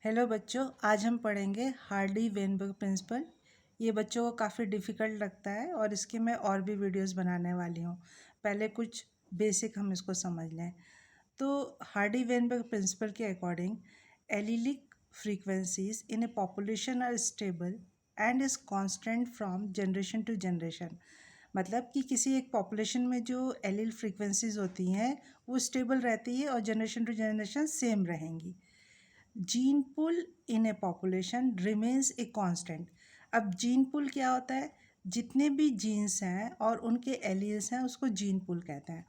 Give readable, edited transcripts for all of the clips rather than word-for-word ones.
Hello बच्चों, आज हम पढ़ेंगे हार्डी वेनबर्ग प्रिंसिपल। ये बच्चों को काफ़ी डिफ़िकल्ट लगता है और इसकी मैं और भी वीडियोस बनाने वाली हूँ। पहले कुछ बेसिक हम इसको समझ लें। तो हार्डी वेनबर्ग प्रिंसिपल के according allelic frequencies in a population are stable and is constant from generation to generation. मतलब कि किसी एक पॉपुलेशन में जो एलिल फ्रीक्वेंसीज होती हैं वो स्टेबल रहती है और जनरेशन टू जनरेशन सेम रहेंगी। Gene pool in a population remains a constant. अब जीन पुल क्या होता है? जितने भी जीन्स हैं और उनके एलील्स हैं उसको जीन पुल कहते हैं।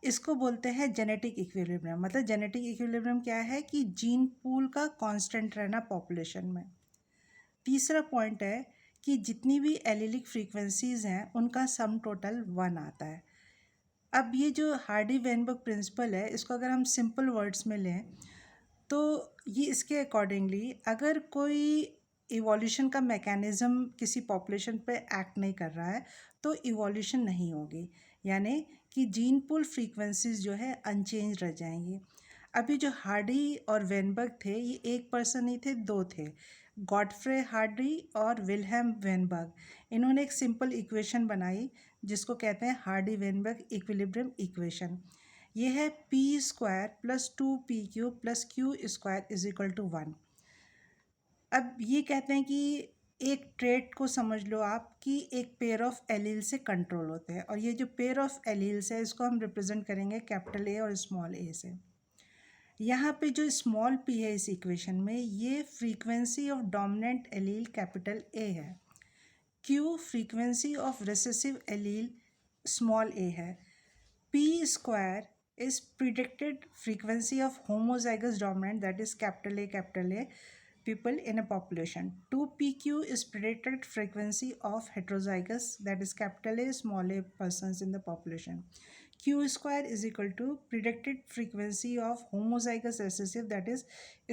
इसको बोलते हैं जेनेटिक इक्विलिब्रियम। मतलब जेनेटिक इक्विलिब्रियम क्या है कि जीन पूल का कांस्टेंट रहना पॉपुलेशन में। तीसरा पॉइंट है कि जितनी भी एलिलिक फ्रीक्वेंसीज हैं उनका सम टोटल 1 आता है। अब ये जो हार्डी वेनबर्ग प्रिंसिपल है इसको अगर हम सिंपल वर्ड्स में लें तो ये इसके अकॉर्डिंगली अगर कोई इवोल्यूशन का मैकेनिज़्म किसी पॉपुलेशन पे एक्ट नहीं कर रहा है तो इवोल्यूशन नहीं होगी, यानी कि जीन पूल फ्रीक्वेंसीज जो है अनचेंज रह जाएंगी। अभी जो हार्डी और वेनबर्ग थे ये एक पर्सन नहीं थे, दो थे, गॉडफ्रे हार्डी और विल्हेम वेनबर्ग। इन्होंने एक सिंपल इक्वेशन बनाई जिसको कहते हैं हार्डी वेनबर्ग इक्विलिब्रियम इक्वेशन। ये है p square plus 2p³ plus q square is equal to 1। अब ये कहते हैं कि एक ट्रेट को समझ लो आप कि एक पेयर ऑफ एलील से कंट्रोल होते हैं और ये जो पेयर ऑफ एलील्स है इसको हम रिप्रेजेंट करेंगे कैपिटल ए और स्मॉल ए से। यहाँ पे जो स्मॉल p है इस इक्वेशन में ये frequency of dominant allele capital A है, q frequency of recessive allele small a है, p square is predicted frequency of homozygous dominant, that is capital A people in a population. 2pq is predicted frequency of heterozygous, that is capital A small a persons in the population. q square is equal to predicted frequency of homozygous recessive, that is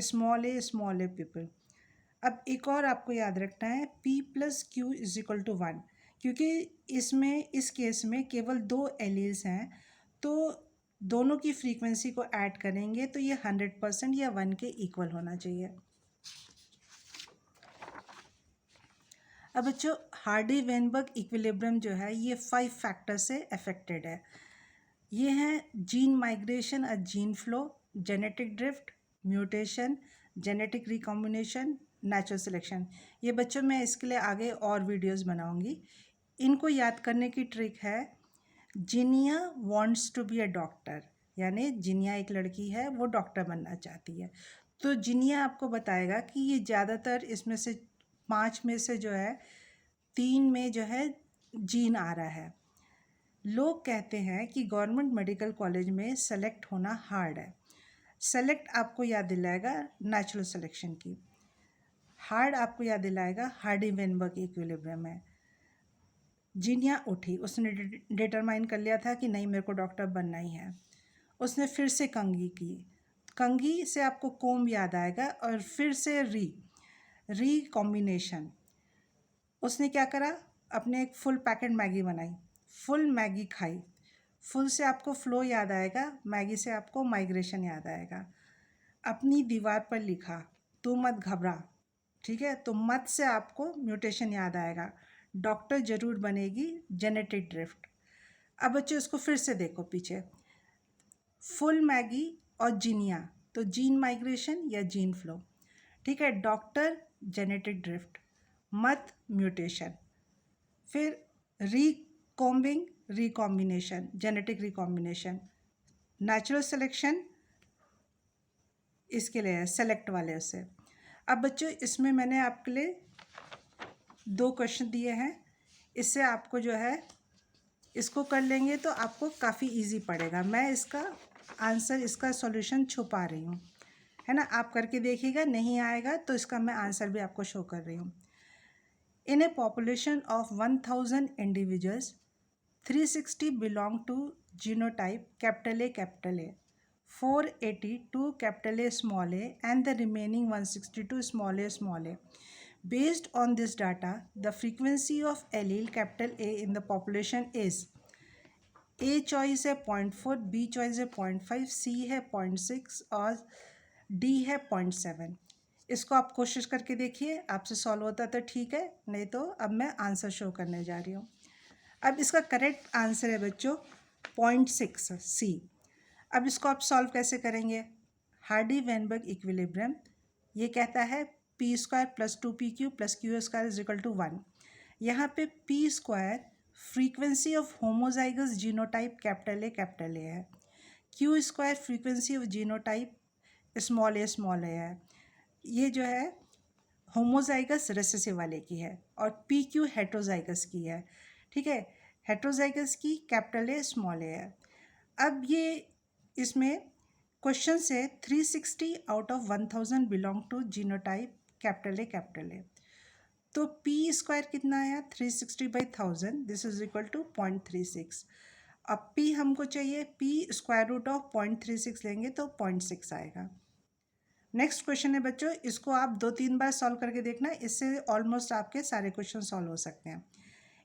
small a people. अब एक और आपको याद रखना है p plus q is equal to 1, क्योंकि इसमें इस केस में केवल दो एलील्स हैं तो दोनों की फ्रीक्वेंसी को ऐड करेंगे तो ये 100% या 1 के इक्वल होना चाहिए। अब बच्चों हार्डी वेनबर्ग इक्विलिब्रियम जो है ये 5 फैक्टर से अफेक्टेड है। ये हैं जीन माइग्रेशन और gene flow, genetic drift, mutation, genetic recombination, natural selection. ये बच्चों मैं इसके लिए आगे और वीडियोस बनाऊंगी। इनको याद करने की ट्रिक है, Jinia wants to be a doctor, यानी जिनिया एक लड़की है वो डॉक्टर बनना चाहती है। तो जिनिया आपको बताएगा कि ये ज़्यादातर इसमें से 5 में से जो है 3 में जो है जीन आ रहा है। लोग कहते हैं कि गवर्नमेंट मेडिकल कॉलेज में सेलेक्ट होना हार्ड है। सेलेक्ट आपको याद दिलाएगा नेचुरल सिलेक्शन की, हार्ड आपको याद दिलाएगा हार्डी वेनबर्ग इक्विलिब्रियम है। जिनिया उठी, उसने डिटरमाइन कर लिया था कि नहीं मेरे को डॉक्टर बनना ही है। उसने फिर से कंघी की, कंघी से आपको कोम याद आएगा और फिर से री कॉम्बिनेशन। उसने क्या करा, अपने एक फुल पैकेट मैगी बनाई, फुल मैगी खाई। फुल से आपको फ्लो याद आएगा, मैगी से आपको माइग्रेशन याद आएगा। अपनी दीवार पर लिखा तू मत घबरा, ठीक है, तो मत से आपको म्यूटेशन याद आएगा, डॉक्टर ज़रूर बनेगी, जेनेटिक ड्रिफ्ट। अब बच्चों इसको फिर से देखो पीछे, फुल मैगी और जीनिया, तो जीन माइग्रेशन या जीन फ्लो, ठीक है, डॉक्टर जेनेटिक ड्रिफ्ट, मत म्यूटेशन, फिर रिकॉम्बिंग recombination genetic recombination, natural selection इसके लिए है सेलेक्ट वाले से। अब बच्चों इसमें मैंने आपके लिए 2 क्वेश्चन दिए हैं, इससे आपको जो है इसको कर लेंगे तो आपको काफ़ी इजी पड़ेगा। मैं इसका आंसर, इसका सॉल्यूशन छुपा रही हूँ, है ना, आप करके देखिएगा, नहीं आएगा तो इसका मैं आंसर भी आपको शो कर रही हूँ। In a population of 1000 individuals 360 belong to genotype capital A, 482 capital A small a and the remaining 162 small a. Based on this data, the frequency of allele capital A in the population is A choice है 0.4, B choice है 0.5, C है 0.6 और D है 0.7। इसको आप कोशिश करके देखिए, आपसे सॉल्व होता तो ठीक है, नहीं तो अब मैं आंसर शो करने जा रही हूँ। अब इसका करेक्ट आंसर है बच्चों 0.6 सी। अब इसको आप सॉल्व कैसे करेंगे? हार्डी वेनबर्ग इक्विलिब्रियम ये कहता है p square plus 2pq plus q square is equal to 1। यहाँ पे p square frequency of homozygous genotype capital A है, q square frequency of genotype small a है। ये जो है होमोजाइगस रेसेसिव वाले की है और पी क्यू हेट्रोजाइगस की है। ठीक है, हेट्रोजाइगस की कैपिटल ए स्मॉल ए है। अब ये इसमें क्वेश्चन से 360 out of 1000 belong to genotype capital A. तो पी स्क्वायर कितना आया 360/1000, दिस इज इक्वल टू 0.36। अब पी हमको चाहिए, पी स्क्वायर रूट ऑफ 0.36 लेंगे तो 0.6 आएगा। नेक्स्ट क्वेश्चन है बच्चों, इसको आप 2-3 बार सॉल्व करके देखना, इससे ऑलमोस्ट आपके सारे क्वेश्चन सॉल्व हो सकते हैं।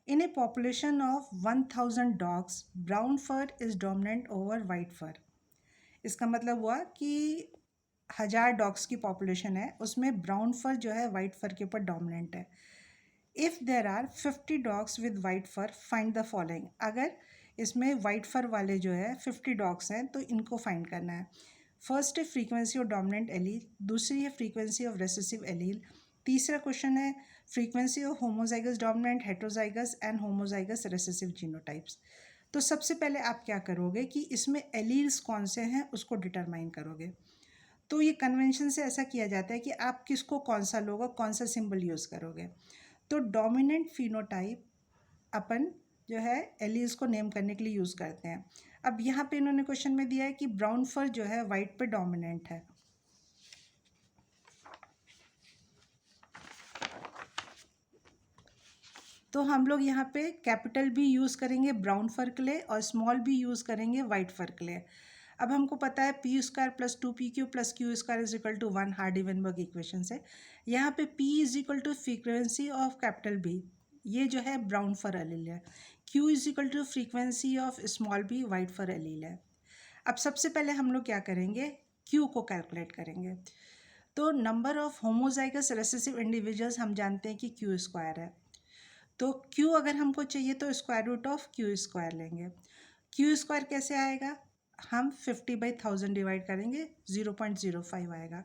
In a population of 1000 dogs brown fur is dominant over white fur. इसका मतलब हुआ कि 1000 डॉग्स की पॉपुलेशन है, उसमें ब्राउन फर जो है वाइट फर के ऊपर डोमिनेंट है। If there are 50 dogs with white fur find the following. अगर इसमें वाइट फर वाले जो है 50 डॉग्स हैं तो इनको फाइंड करना है। फर्स्ट है फ्रीक्वेंसी ऑफ डोमिनेंट एलील, दूसरी है फ्रीक्वेंसी ऑफ रेसेसिव एलील, तीसरा क्वेश्चन है frequency of homozygous dominant heterozygous and homozygous recessive genotypes. तो सबसे पहले आप क्या करोगे कि इसमें एलील्स कौन से हैं उसको डिटरमाइन करोगे। तो ये कन्वेंशन से ऐसा किया जाता है कि आप किसको कौन सा लोगे, कौन सा सिंबल यूज़ करोगे। तो डोमिनेंट फिनोटाइप अपन जो है एलील्स को नेम करने के लिए यूज़ करते हैं। अब यहाँ पे इन्होंने क्वेश्चन में दिया है कि ब्राउन फर जो है वाइट पे डोमिनेंट है। तो हम लोग यहाँ पे कैपिटल भी यूज़ करेंगे ब्राउन फर के लिए और स्मॉल भी यूज़ करेंगे वाइट फर के लिए। अब हमको पता है p square plus 2pq plus q square is equal to 1 Hardy Weinberg equation से। यहाँ पे p is equal to frequency of capital B, ये जो है ब्राउन फर एलील है। q is equal to frequency of small b white fur allele है। अब सबसे पहले हम लोग क्या करेंगे, q को कैलकुलेट करेंगे। तो number of homozygous recessive individuals हम जानते हैं कि q स्क्वायर है। तो q अगर हमको चाहिए तो square root of q square लेंगे। क्यू स्क्वायर कैसे आएगा, हम 50/1000 डिवाइड करेंगे 0.05 आएगा।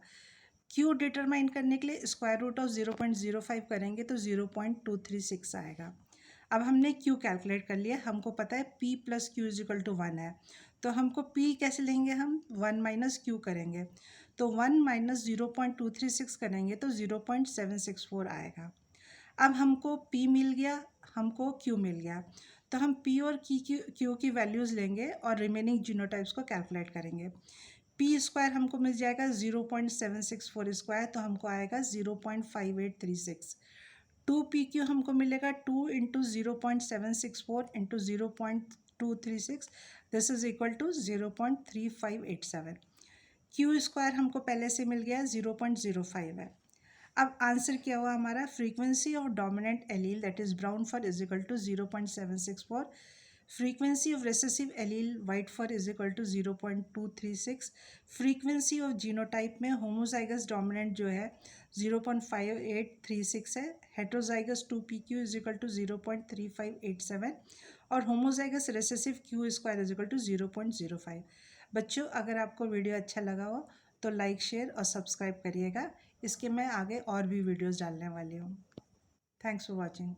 q डिटरमाइन करने के लिए स्क्वायर रूट ऑफ 0.05 करेंगे तो 0.236 आएगा। अब हमने q कैलकुलेट कर लिया, हमको पता है p plus q is equal to 1 है। तो हमको p कैसे लेंगे, हम 1 माइनस q करेंगे। तो 1 माइनस 0.236 करेंगे तो 0.764 आएगा। अब हमको P मिल गया, हमको Q मिल गया, तो हम P और Q की वैल्यूज़ लेंगे और रिमेनिंग जीनोटाइप्स को कैलकुलेट करेंगे। P स्क्वायर हमको मिल जाएगा 0.764 स्क्वायर, तो हमको आएगा 0.5836। 2pq हमको मिलेगा 2 into 0.764 into 0.236, this is equal to 0.3587। Q square हमको पहले से मिल गया 0.05 है। अब आंसर क्या हुआ हमारा, frequency of dominant allele that is brown fur is equal to 0.764, frequency of recessive allele white fur is equal to 0.236, frequency of genotype में होमोजाइगस डोमिनेंट जो है 0.5836 है, heterozygous 2pq is equal to 0.3587 और homozygous recessive q square is equal to 0.05। बच्चों अगर आपको video अच्छा लगा हो तो लाइक शेयर और सब्सक्राइब करिएगा, इसके मैं आगे और भी वीडियोस डालने वाली हूँ। Thanks for watching.